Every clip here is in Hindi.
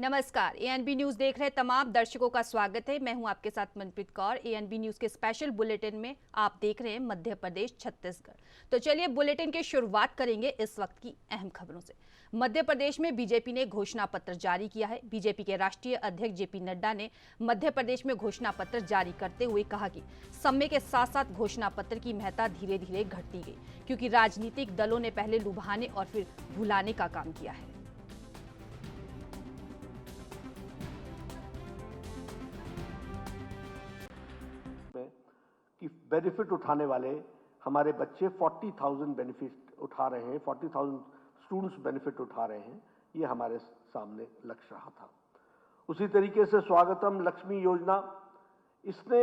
नमस्कार, एएनबी न्यूज देख रहे तमाम दर्शकों का स्वागत है। मैं हूं आपके साथ मनप्रीत कौर। एएनबी न्यूज के स्पेशल बुलेटिन में आप देख रहे हैं मध्य प्रदेश छत्तीसगढ़। तो चलिए बुलेटिन की शुरुआत करेंगे इस वक्त की अहम खबरों से। मध्य प्रदेश में बीजेपी ने घोषणा पत्र जारी किया है। बीजेपी के राष्ट्रीय अध्यक्ष जेपी नड्डा ने मध्य प्रदेश में घोषणा पत्र जारी करते हुए कहा कि समय के साथ साथ घोषणा पत्र की महत्ता धीरे धीरे घटती गई, क्योंकि राजनीतिक दलों ने पहले लुभाने और फिर भुलाने का काम किया है। कि बेनिफिट उठाने वाले हमारे बच्चे 40,000 बेनिफिट उठा रहे हैं, 40,000 स्टूडेंट्स बेनिफिट उठा रहे हैं। ये हमारे सामने लक्ष्य रहा था। उसी तरीके से स्वागतम लक्ष्मी योजना, इसने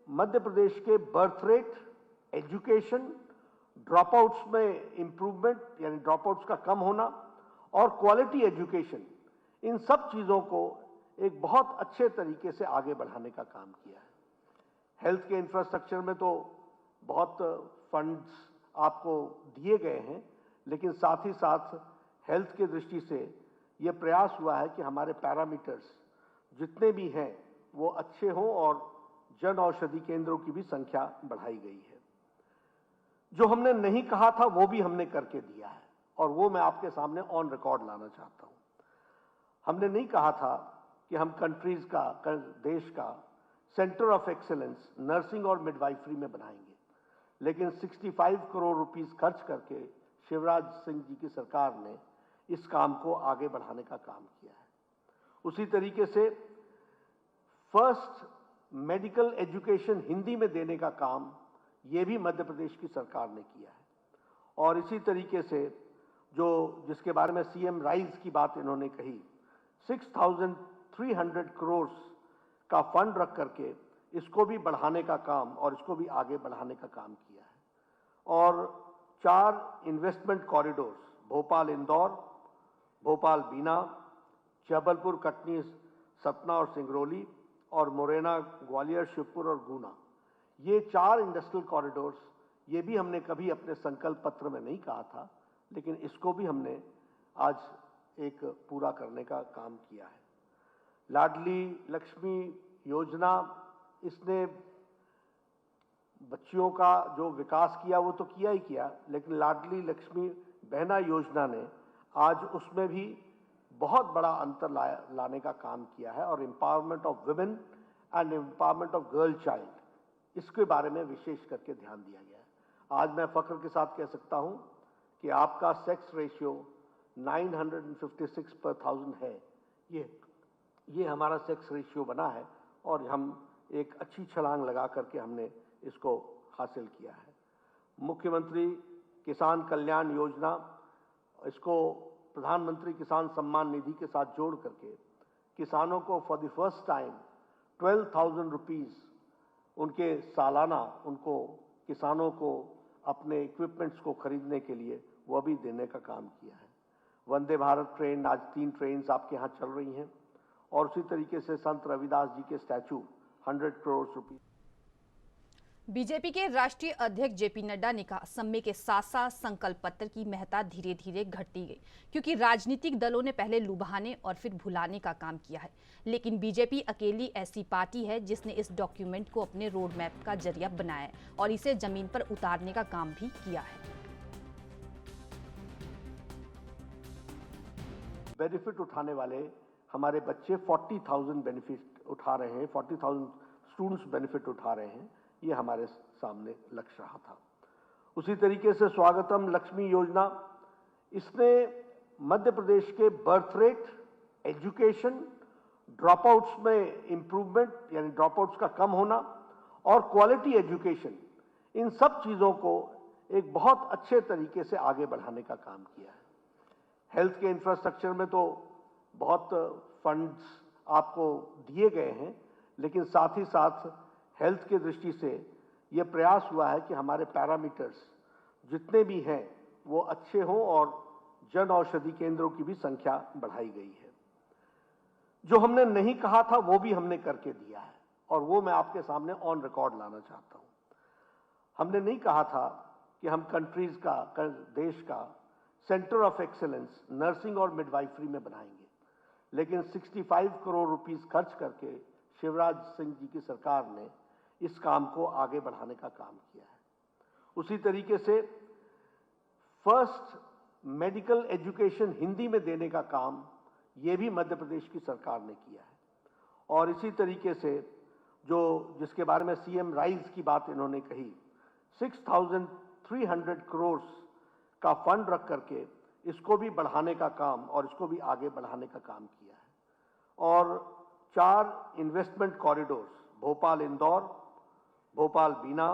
मध्य प्रदेश के बर्थ रेट, एजुकेशन, ड्रॉपआउट्स में इंप्रूवमेंट यानी ड्रॉपआउट्स का कम होना और क्वालिटी एजुकेशन, इन सब चीज़ों को एक बहुत अच्छे तरीके से आगे बढ़ाने का काम किया है। हेल्थ के इंफ्रास्ट्रक्चर में तो बहुत फंड्स आपको दिए गए हैं, लेकिन साथ ही साथ हेल्थ की दृष्टि से ये प्रयास हुआ है कि हमारे पैरामीटर्स जितने भी हैं वो अच्छे हों और जन औषधि केंद्रों की भी संख्या बढ़ाई गई है। जो हमने नहीं कहा था वो भी हमने करके दिया है और वो मैं आपके सामने ऑन रिकॉर्ड लाना चाहता हूँ। हमने नहीं कहा था कि हम कंट्रीज का, देश का सेंटर ऑफ एक्सेलेंस नर्सिंग और मिडवाइफरी में बनाएंगे, लेकिन 65 करोड़ रुपीस खर्च करके शिवराज सिंह जी की सरकार ने इस काम को आगे बढ़ाने का काम किया है। उसी तरीके से फर्स्ट मेडिकल एजुकेशन हिंदी में देने का काम ये भी मध्य प्रदेश की सरकार ने किया है। और इसी तरीके से जिसके बारे में सीएम राइज की बात इन्होंने कही, 6,300 करोड़ का फंड रख करके इसको भी बढ़ाने का काम और इसको भी आगे बढ़ाने का काम किया है। और 4 इन्वेस्टमेंट कॉरिडोर्स, भोपाल इंदौर, भोपाल बीना, जबलपुर कटनी सतना और सिंगरौली और मुरैना ग्वालियर शिवपुर और गुना, ये 4 इंडस्ट्रियल कॉरिडोर्स, ये भी हमने कभी अपने संकल्प पत्र में नहीं कहा था, लेकिन इसको भी हमने आज एक पूरा करने का काम किया है। लाडली लक्ष्मी योजना, इसने बच्चियों का जो विकास किया वो तो किया ही किया, लेकिन लाडली लक्ष्मी बहना योजना ने आज उसमें भी बहुत बड़ा अंतर लाने का काम किया है और empowerment of women and empowerment of girl child, इसके बारे में विशेष करके ध्यान दिया गया है। आज मैं फख्र के साथ कह सकता हूं कि आपका सेक्स रेशियो 956 पर 1000 है। ये हमारा सेक्स रेशियो बना है और हम एक अच्छी छलांग लगा करके हमने इसको हासिल किया है। मुख्यमंत्री किसान कल्याण योजना, इसको प्रधानमंत्री किसान सम्मान निधि के साथ जोड़ करके किसानों को for the first time 12,000 rupees उनके सालाना उनको किसानों को अपने इक्विपमेंट्स को खरीदने के लिए वह भी देने का काम किया है। वंदे भारत ट्रेन, आज 3 ट्रेन आपके यहाँ चल रही हैं और उसी तरीके से संत रविदास जी के स्टैचू 100 करोड़ रुपए। बीजेपी के राष्ट्रीय अध्यक्ष जेपी नड्डा ने कहा, समय के साथ साथ संकल्प पत्र की महत्ता धीरे धीरे घटती गई, क्योंकि राजनीतिक दलों ने पहले लुभाने और फिर भुलाने का काम किया है। लेकिन बीजेपी अकेली ऐसी पार्टी है जिसने इस डॉक्यूमेंट को अपने रोड मैप का जरिया बनाया है और इसे जमीन पर उतारने का काम भी किया है। बेनिफिट उठाने वाले हमारे बच्चे 40,000 बेनिफिट उठा रहे हैं, 40,000 स्टूडेंट्स बेनिफिट उठा रहे हैं। ये हमारे सामने लक्ष्य रहा था। उसी तरीके से स्वागतम लक्ष्मी योजना, इसने मध्य प्रदेश के बर्थ रेट, एजुकेशन, ड्रॉपआउट्स में इंप्रूवमेंट यानी ड्रॉपआउट्स का कम होना और क्वालिटी एजुकेशन, इन सब चीज़ों को एक बहुत अच्छे तरीके से आगे बढ़ाने का काम किया है। हेल्थ के इंफ्रास्ट्रक्चर में तो बहुत फंड्स आपको दिए गए हैं, लेकिन साथ ही साथ हेल्थ की दृष्टि से ये प्रयास हुआ है कि हमारे पैरामीटर्स जितने भी हैं वो अच्छे हों और जन औषधि केंद्रों की भी संख्या बढ़ाई गई है। जो हमने नहीं कहा था वो भी हमने करके दिया है और वो मैं आपके सामने ऑन रिकॉर्ड लाना चाहता हूँ। हमने नहीं कहा था कि हम कंट्रीज का, देश का सेंटर ऑफ एक्सेलेंस नर्सिंग और मिडवाइफरी में बनाएंगे, लेकिन 65 करोड़ रुपीस खर्च करके शिवराज सिंह जी की सरकार ने इस काम को आगे बढ़ाने का काम किया है। उसी तरीके से फर्स्ट मेडिकल एजुकेशन हिंदी में देने का काम ये भी मध्य प्रदेश की सरकार ने किया है। और इसी तरीके से जिसके बारे में सीएम राइज की बात इन्होंने कही, 6,300 करोड़ का फंड रख करके इसको भी बढ़ाने का काम और इसको भी आगे बढ़ाने का काम किया है। और 4 इन्वेस्टमेंट कॉरिडोर्स, भोपाल इंदौर, भोपाल बीना,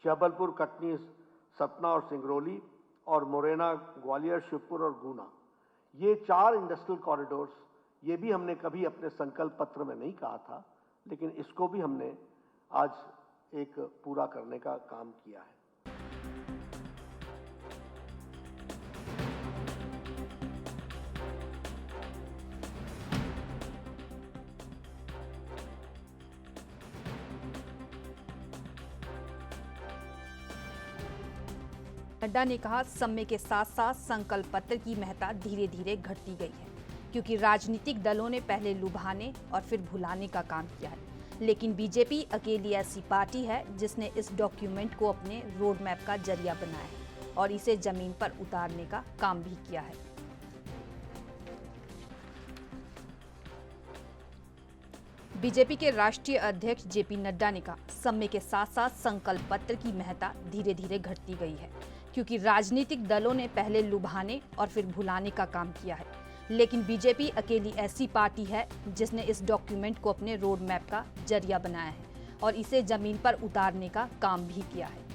जबलपुर कटनी सतना और सिंगरौली, और मुरैना ग्वालियर शिवपुर और गुना, ये 4 इंडस्ट्रियल कॉरिडोर्स, ये भी हमने कभी अपने संकल्प पत्र में नहीं कहा था, लेकिन इसको भी हमने आज एक पूरा करने का काम किया है। नड्डा ने कहा, समय के साथ साथ संकल्प पत्र की महत्ता धीरे धीरे घटती गई है, क्योंकि राजनीतिक दलों ने पहले लुभाने और फिर भुलाने का काम किया है, लेकिन बीजेपी अकेली ऐसी पार्टी है जिसने इस डॉक्यूमेंट को अपने रोड मैप का जरिया बनाया है और इसे जमीन पर उतारने का काम भी किया है। बीजेपी के राष्ट्रीय अध्यक्ष जेपी नड्डा ने कहा, समय के साथ साथ संकल्प पत्र की महत्ता धीरे धीरे घटती गई है, क्योंकि राजनीतिक दलों ने पहले लुभाने और फिर भुलाने का काम किया है, लेकिन बीजेपी अकेली ऐसी पार्टी है जिसने इस डॉक्यूमेंट को अपने रोड मैप का जरिया बनाया है और इसे जमीन पर उतारने का काम भी किया है।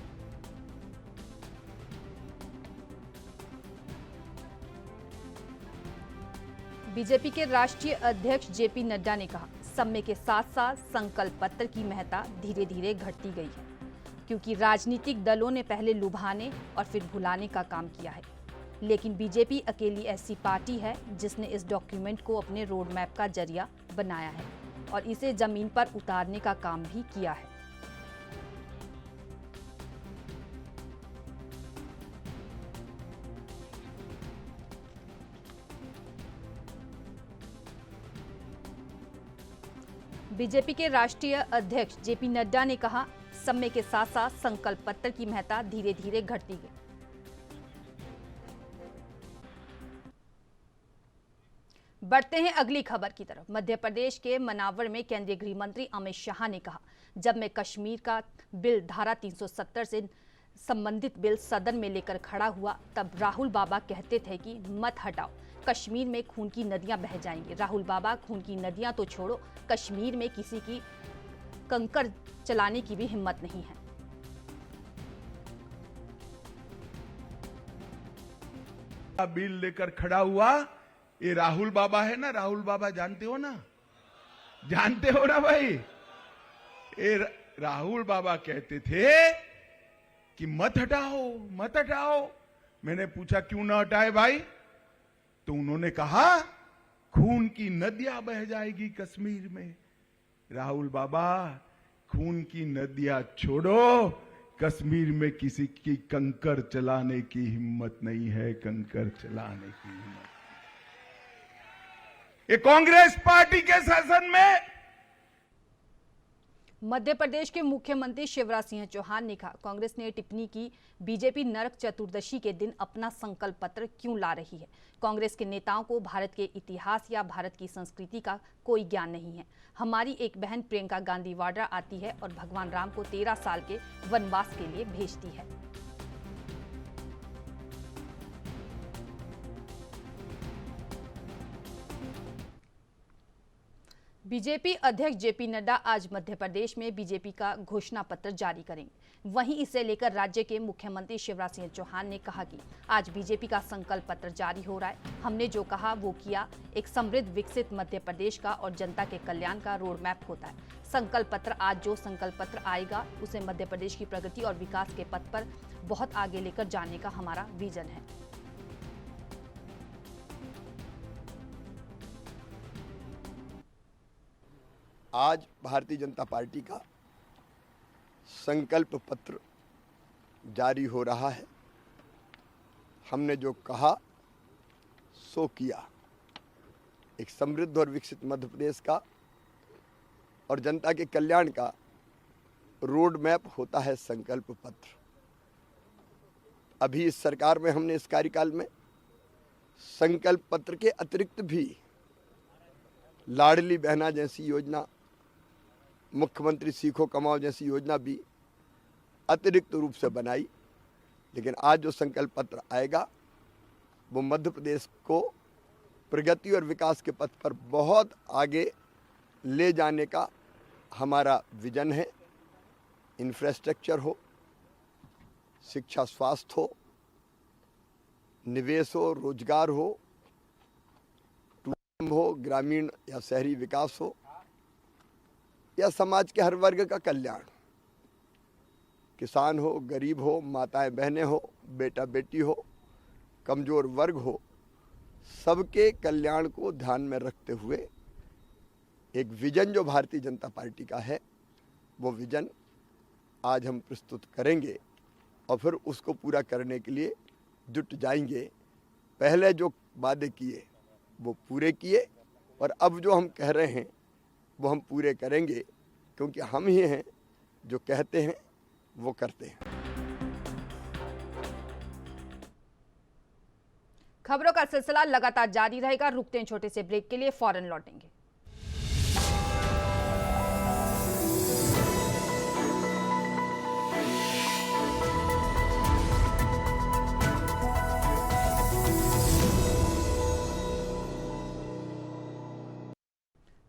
बीजेपी के राष्ट्रीय अध्यक्ष जेपी नड्डा ने कहा, समय के साथ साथ संकल्प पत्र की महत्ता धीरे धीरे घटती गई है, क्योंकि राजनीतिक दलों ने पहले लुभाने और फिर भुलाने का काम किया है, लेकिन बीजेपी अकेली ऐसी पार्टी है जिसने इस डॉक्यूमेंट को अपने रोड मैप का जरिया बनाया है और इसे जमीन पर उतारने का काम भी किया है। बीजेपी के राष्ट्रीय अध्यक्ष जेपी नड्डा ने कहा, समय के साथ साथ संकल्प पत्र की महत्ता धीरे धीरे घटती गई। बढ़ते हैं अगली खबर की तरफ। मध्य प्रदेश के मनावर में केंद्रीय गृह मंत्री अमित शाह ने कहा, जब मैं कश्मीर का बिल धारा 370 से संबंधित बिल सदन में लेकर खड़ा हुआ, तब राहुल बाबा कहते थे कि मत हटाओ, कश्मीर में खून की नदियां बह जाएंगी। राहुल बाबा, खून की नदियां तो छोड़ो, कश्मीर में किसी की कंकर चलाने की भी हिम्मत नहीं है। बिल लेकर खड़ा हुआ, ये राहुल बाबा है ना, राहुल बाबा जानते हो ना, जानते हो ना भाई। ये राहुल बाबा कहते थे कि मत हटाओ मत हटाओ। मैंने पूछा क्यों ना हटाए भाई, तो उन्होंने कहा खून की नदियां बह जाएगी कश्मीर में। राहुल बाबा, खून की नदियां छोड़ो, कश्मीर में किसी की कंकर चलाने की हिम्मत नहीं है, कंकर चलाने की हिम्मत। ये कांग्रेस पार्टी के शासन में मध्य प्रदेश के मुख्यमंत्री शिवराज सिंह चौहान ने कहा, कांग्रेस ने टिप्पणी की, बीजेपी नरक चतुर्दशी के दिन अपना संकल्प पत्र क्यों ला रही है। कांग्रेस के नेताओं को भारत के इतिहास या भारत की संस्कृति का कोई ज्ञान नहीं है। हमारी एक बहन प्रियंका गांधी वाड्रा आती है और भगवान राम को 13 साल के वनवास के लिए भेजती है। बीजेपी अध्यक्ष जेपी नड्डा आज मध्य प्रदेश में बीजेपी का घोषणा पत्र जारी करेंगे। वहीं इसे लेकर राज्य के मुख्यमंत्री शिवराज सिंह चौहान ने कहा कि आज बीजेपी का संकल्प पत्र जारी हो रहा है। हमने जो कहा वो किया। एक समृद्ध विकसित मध्य प्रदेश का और जनता के कल्याण का रोड मैप होता है। संकल्प पत्र, आज जो संकल्प पत्र आएगा उसे मध्य प्रदेश की प्रगति और विकास के पथ पर बहुत आगे लेकर जाने का हमारा विजन है। आज भारतीय जनता पार्टी का संकल्प पत्र जारी हो रहा है। हमने जो कहा सो किया। एक समृद्ध और विकसित मध्य प्रदेश का और जनता के कल्याण का रोड मैप होता है संकल्प पत्र। अभी इस सरकार में हमने इस कार्यकाल में संकल्प पत्र के अतिरिक्त भी लाडली बहना जैसी योजना, मुख्यमंत्री सीखो कमाओ जैसी योजना भी अतिरिक्त रूप से बनाई। लेकिन आज जो संकल्प पत्र आएगा वो मध्य प्रदेश को प्रगति और विकास के पथ पर बहुत आगे ले जाने का हमारा विजन है। इंफ्रास्ट्रक्चर हो, शिक्षा स्वास्थ्य हो, निवेश हो, रोजगार हो, टूरिज्म हो, ग्रामीण या शहरी विकास हो, या समाज के हर वर्ग का कल्याण, किसान हो, गरीब हो, माताएं बहनें हो, बेटा बेटी हो, कमजोर वर्ग हो, सबके कल्याण को ध्यान में रखते हुए एक विजन जो भारतीय जनता पार्टी का है वो विजन आज हम प्रस्तुत करेंगे और फिर उसको पूरा करने के लिए जुट जाएंगे। पहले जो वादे किए वो पूरे किए और अब जो हम कह रहे हैं वो हम पूरे करेंगे, क्योंकि हम ही हैं जो कहते हैं वो करते हैं। खबरों का सिलसिला लगातार जारी रहेगा। रुकते हैं छोटे से ब्रेक के लिए, फौरन लौटेंगे।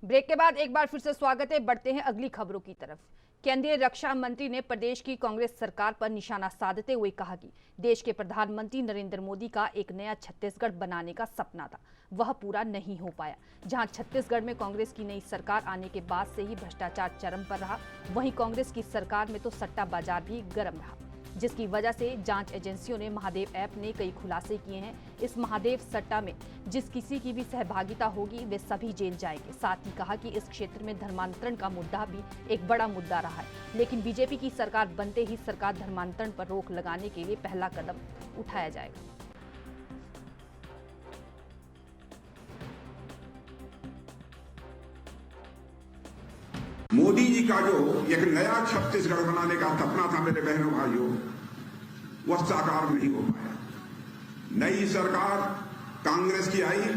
ब्रेक के बाद एक बार फिर से स्वागत है। बढ़ते हैं अगली खबरों की तरफ। केंद्रीय रक्षा मंत्री ने प्रदेश की कांग्रेस सरकार पर निशाना साधते हुए कहा कि देश के प्रधानमंत्री नरेंद्र मोदी का एक नया छत्तीसगढ़ बनाने का सपना था, वह पूरा नहीं हो पाया। जहां छत्तीसगढ़ में कांग्रेस की नई सरकार आने के बाद से ही भ्रष्टाचार चरम पर रहा, वहीं कांग्रेस की सरकार में तो सट्टा बाजार भी गर्म रहा, जिसकी वजह से जांच एजेंसियों ने महादेव ऐप ने कई खुलासे किए हैं। इस महादेव सट्टा में जिस किसी की भी सहभागिता होगी वे सभी जेल जाएंगे। साथ ही कहा कि इस क्षेत्र में धर्मांतरण का मुद्दा भी एक बड़ा मुद्दा रहा है, लेकिन बीजेपी की सरकार बनते ही सरकार धर्मांतरण पर रोक लगाने के लिए पहला कदम उठाया जाएगा। मोदी जी का जो एक नया छत्तीसगढ़ बनाने का सपना था मेरे बहनों भाइयों, वह साकार नहीं हो पाया। नई सरकार कांग्रेस की आई,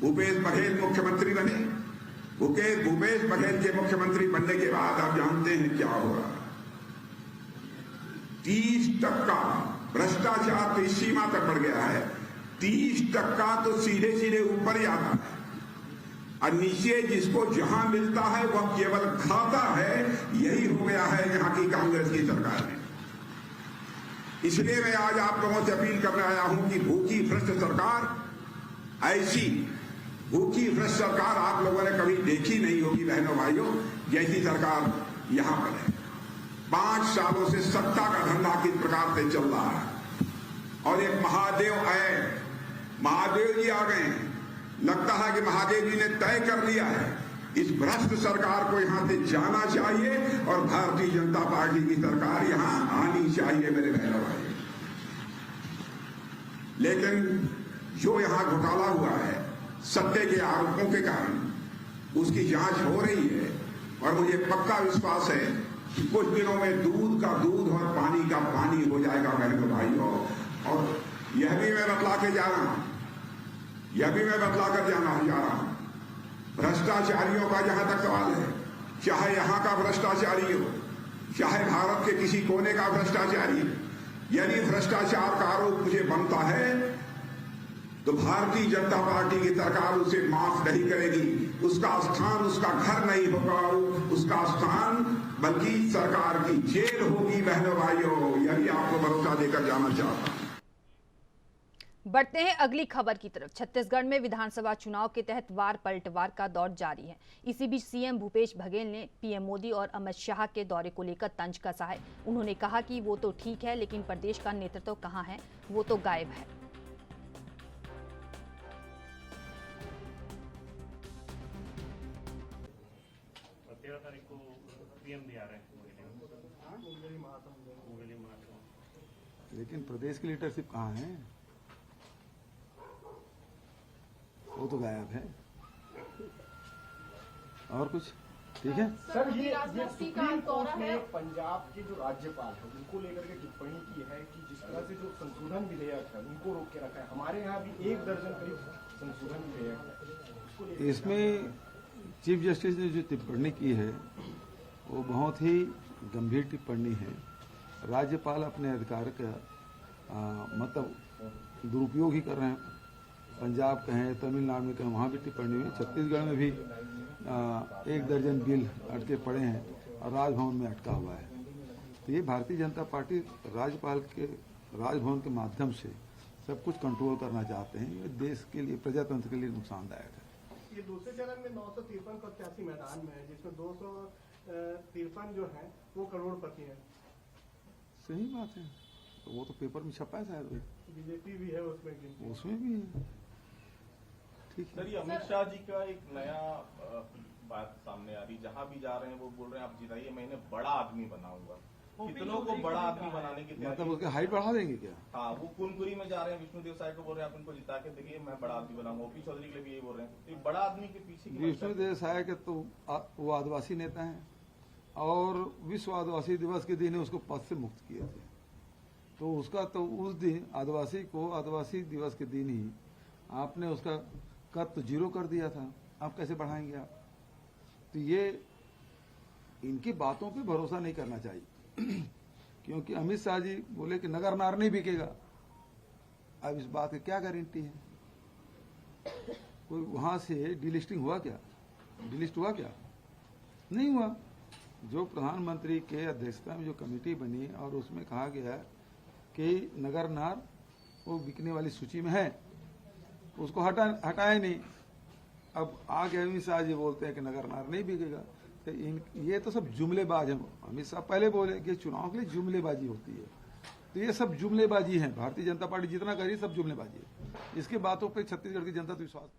भूपेश बघेल मुख्यमंत्री बने। भूपेश बघेल के मुख्यमंत्री बनने के बाद आप जानते हैं क्या हो रहा। 30% भ्रष्टाचार तो इस सीमा तक बढ़ गया है, 30% तो सीधे सीधे ऊपर ही आता है और नीचे जिसको जहां मिलता है वह केवल खाता है। यही हो गया है यहाँ की कांग्रेस की सरकार में। इसलिए मैं आज आप लोगों से अपील करने आया हूं कि भूखी भ्रष्ट सरकार, ऐसी भूखी भ्रष्ट सरकार आप लोगों ने कभी देखी नहीं होगी बहनों भाइयों, जैसी सरकार यहां पर है। 5 सालों से सत्ता का धंधा किस प्रकार से चल रहा है और एक महादेव आए, महादेव जी आ गए। लगता है कि महादेव जी ने तय कर लिया है इस भ्रष्ट सरकार को यहां से जाना चाहिए और भारतीय जनता पार्टी की सरकार यहां आनी चाहिए मेरे बहनों भाई। लेकिन जो यहां घोटाला हुआ है सत्य के आरोपों के कारण, उसकी जांच हो रही है और मुझे पक्का विश्वास है कि कुछ दिनों में दूध का दूध और पानी का पानी हो जाएगा बहनों भाइयों। और यह भी मैं बतला के जा रहा हूं, यह भी मैं बतला कर जा रहा हूं, भ्रष्टाचारियों का जहां तक सवाल है, चाहे यहां का भ्रष्टाचारी हो, चाहे भारत के किसी कोने का भ्रष्टाचारी, यदि भ्रष्टाचार का आरोप मुझे बनता है तो भारतीय जनता पार्टी की सरकार उसे माफ नहीं करेगी। उसका स्थान उसका घर नहीं होगा, उसका स्थान बल्कि सरकार की जेल होगी बहनों भाइयों। यही आपको भरोसा देकर जाना चाहता हूं। बढ़ते हैं अगली खबर की तरफ। छत्तीसगढ़ में विधानसभा चुनाव के तहत वार पलटवार का दौर जारी है। इसी बीच सीएम भूपेश बघेल ने पीएम मोदी और अमित शाह के दौरे को लेकर तंज कसा है। उन्होंने कहा कि वो तो ठीक है, लेकिन प्रदेश का नेतृत्व कहां है, वो तो गायब है। 13 तारीख को पीएम भी आ रहे हैं, लेकिन प्रदेश की लीडरशिप कहाँ है, वो तो गायब है। और कुछ ठीक है। सर ये सुप्रीम कोर्ट ने पंजाब के जो राज्यपाल है उनको लेकर के टिप्पणी की है कि जिस तरह से जो संशोधन विधेयक है उनको रोक के रखा है। हमारे यहाँ भी 1 दर्जन करीब संशोधन विधेयक है। इसमें चीफ जस्टिस ने जो टिप्पणी की है वो बहुत ही गंभीर टिप्पणी है। राज्यपाल अपने अधिकार का मतलब दुरुपयोग ही कर रहे हैं। पंजाब कहें, तमिलनाडु में कहें, वहाँ भी टिप्पणी हुई। छत्तीसगढ़ में भी 1 दर्जन बिल अटके पड़े हैं और राजभवन में अटका हुआ है। तो ये भारतीय जनता पार्टी राज्यपाल के राजभवन के माध्यम से सब कुछ कंट्रोल करना चाहते हैं। ये देश के लिए, प्रजातंत्र के लिए नुकसानदायक है। ये दूसरे चरण में 953 प्रत्याशी मैदान में है, जिसमें 253 जो है वो करोड़पति है। सही बात है, तो वो तो पेपर में छपा है शायद। बीजेपी भी है उसमें भी है। ठीक है सर, ये अमित शाह जी का एक नया बात सामने आ रही, जहां भी जा रहे हैं वो बोल रहे हैं आप जिताइए, मैं इन्हें बड़ा आदमी बनाऊंगा। कितनों को बड़ा आदमी बनाने की मतलब उसके हाइट बढ़ा देंगे क्या? हाँ, वो कुनकुरी में जा रहे हैं, विष्णुदेव साय को बोल रहे हैं आप इनको जिता के देखिए मैं बड़ा आदमी बनाऊंगा। ओपी चौधरी के लिए भी यही बोल रहे हैं। तो बड़ा आदमी के पीछे विष्णुदेव साय के तो वो आदिवासी नेता हैं और विश्व आदिवासी दिवस के दिन उसको पद से मुक्त किए थे। तो उसका तो उस दिन आदिवासी दिवस के दिन ही आपने उसका कद तो 0 कर दिया था। आप कैसे बढ़ाएंगे आप? तो ये इनकी बातों पे भरोसा नहीं करना चाहिए क्योंकि अमित शाह जी बोले कि नगर नार नहीं बिकेगा। अब इस बात की क्या गारंटी है? कोई वहां से डिलिस्टिंग हुआ क्या? डिलिस्ट हुआ क्या? नहीं हुआ। जो प्रधानमंत्री के अध्यक्षता में जो कमेटी बनी और उसमें कहा गया कि नगर नार वो बिकने वाली सूची में है, उसको हटाए नहीं। अब आगे अमित शाह जी बोलते हैं कि नगर नार नहीं बिकेगा। तो ये तो सब जुमलेबाज हैं। अमित शाह पहले बोले कि चुनाव के लिए जुमलेबाजी होती है, तो ये सब जुमलेबाजी है। भारतीय जनता पार्टी जितना कर रही है सब जुमलेबाजी है। इसके बातों पर छत्तीसगढ़ की जनता तो विश्वास।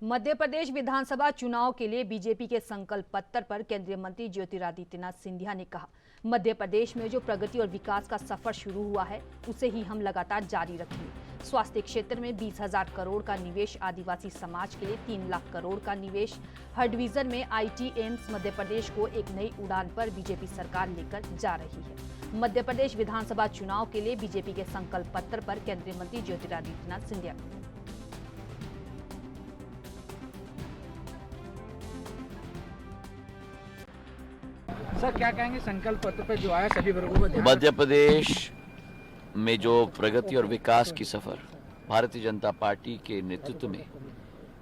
मध्य प्रदेश विधानसभा चुनाव के लिए बीजेपी के संकल्प पत्र पर केंद्रीय मंत्री ज्योतिरादित्य सिंधिया ने कहा, मध्य प्रदेश में जो प्रगति और विकास का सफर शुरू हुआ है उसे ही हम लगातार जारी रखेंगे। स्वास्थ्य क्षेत्र में 20,000 करोड़ का निवेश, आदिवासी समाज के लिए 3 लाख करोड़ का निवेश, हर डिवीजन में IT एम्स। मध्य प्रदेश को एक नई उड़ान पर बीजेपी सरकार लेकर जा रही है। मध्य प्रदेश विधानसभा चुनाव के लिए बीजेपी के संकल्प पत्र पर केंद्रीय मंत्री ज्योतिरादित्य सिंधिया। सर क्या कहेंगे संकल्प पत्र पर जो आया सभी वर्गों को ध्यान? मध्य प्रदेश में जो प्रगति और विकास की सफर भारतीय जनता पार्टी के नेतृत्व में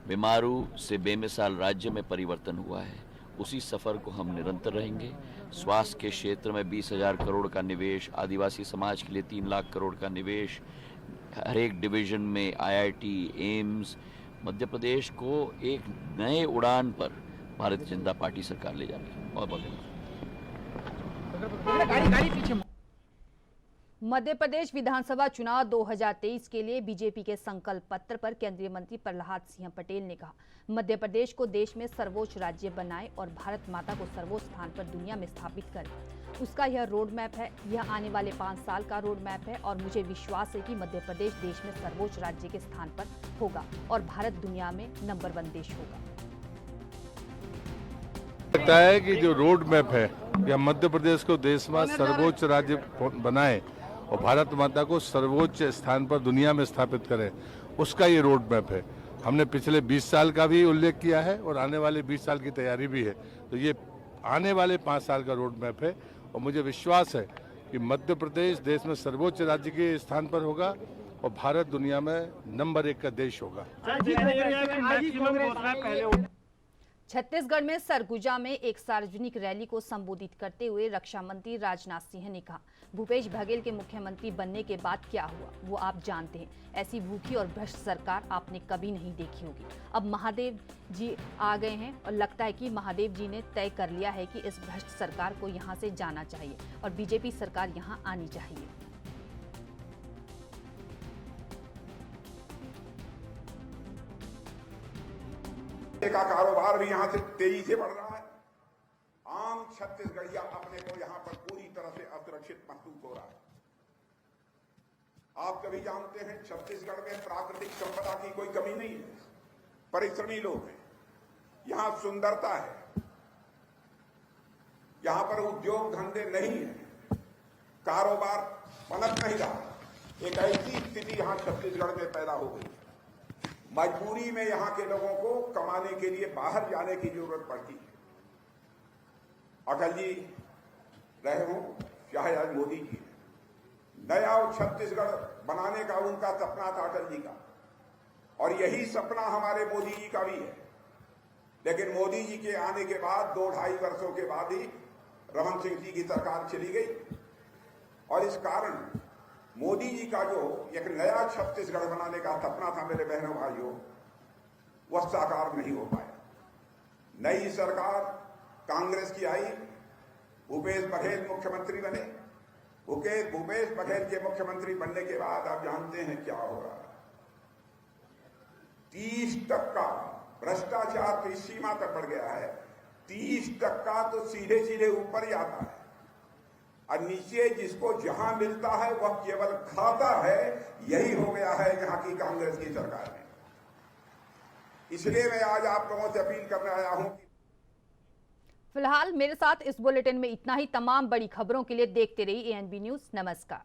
बीमारू से बेमिसाल राज्य में परिवर्तन हुआ है, उसी सफर को हम निरंतर रहेंगे। स्वास्थ्य के क्षेत्र में 20,000 करोड़ का निवेश, आदिवासी समाज के लिए 3 लाख करोड़ का निवेश, हर एक डिवीजन में IIT एम्स। मध्य प्रदेश को एक नए उड़ान पर भारतीय जनता पार्टी सरकार ले जाएगी। बहुत बहुत धन्यवाद। मध्य प्रदेश विधानसभा चुनाव 2023 के लिए बीजेपी के संकल्प पत्र पर केंद्रीय मंत्री प्रहलाद सिंह पटेल ने कहा, मध्य प्रदेश को देश में सर्वोच्च राज्य बनाए और भारत माता को सर्वोच्च स्थान पर दुनिया में स्थापित करे। उसका यह रोड मैप है। यह आने वाले 5 साल का रोड मैप है और मुझे विश्वास है कि मध्य प्रदेश देश में सर्वोच्च राज्य के स्थान पर होगा और भारत दुनिया में नंबर 1 देश होगा। लगता है कि जो रोड मैप है या मध्य प्रदेश को देश में सर्वोच्च राज्य बनाए और भारत माता को सर्वोच्च स्थान पर दुनिया में स्थापित करे, उसका ये रोड मैप है। हमने पिछले 20 साल का भी उल्लेख किया है और आने वाले 20 साल की तैयारी भी है। तो ये आने वाले 5 साल का रोड मैप है और मुझे विश्वास है कि मध्य प्रदेश देश में सर्वोच्च राज्य के स्थान पर होगा और भारत दुनिया में नंबर 1 का देश होगा। छत्तीसगढ़ में सरगुजा में एक सार्वजनिक रैली को संबोधित करते हुए रक्षा मंत्री राजनाथ सिंह ने कहा, भूपेश बघेल के मुख्यमंत्री बनने के बाद क्या हुआ वो आप जानते हैं। ऐसी भूखी और भ्रष्ट सरकार आपने कभी नहीं देखी होगी। अब महादेव जी आ गए हैं और लगता है कि महादेव जी ने तय कर लिया है कि इस भ्रष्ट सरकार को यहाँ से जाना चाहिए और बीजेपी सरकार यहाँ आनी चाहिए। का कारोबार भी यहां से तेजी से बढ़ रहा है। आम छत्तीसगढ़िया अपने को यहां पर पूरी तरह से असुरक्षित महसूस हो रहा है। आप कभी जानते हैं छत्तीसगढ़ में प्राकृतिक संपदा की कोई कमी नहीं है। परिश्रमी लोग हैं, यहां सुंदरता है, यहां पर उद्योग धंधे नहीं है, कारोबार पनप नहीं रहा। एक ऐसी स्थिति यहां छत्तीसगढ़ में पैदा हो गई, मजबूरी में यहां के लोगों को कमाने के लिए बाहर जाने की जरूरत पड़ती है। अटल जी रहे हों चाहे आज मोदी जी, नया छत्तीसगढ़ बनाने का उनका सपना था अटल जी का, और यही सपना हमारे मोदी जी का भी है। लेकिन मोदी जी के आने के बाद 2-2.5 वर्षों के बाद ही रमन सिंह जी की सरकार चली गई, और इस कारण मोदी जी का जो एक नया छत्तीसगढ़ बनाने का सपना था मेरे बहनों भाइयों, वह साकार नहीं हो पाया। नई सरकार कांग्रेस की आई, भूपेश बघेल मुख्यमंत्री बने। भूपेश बघेल के मुख्यमंत्री बनने के बाद आप जानते हैं क्या हो रहा है। 30% भ्रष्टाचार तो इस सीमा तक बढ़ गया है, 30% तो सीधे सीधे ऊपर ही आता है, और नीचे जिसको जहां मिलता है वह केवल खाता है। यही हो गया है यहां की कांग्रेस की सरकार में। इसलिए मैं आज आप लोगों से अपील करने आया हूं कि फिलहाल मेरे साथ इस बुलेटिन में इतना ही। तमाम बड़ी खबरों के लिए देखते रहिए ANB न्यूज। नमस्कार।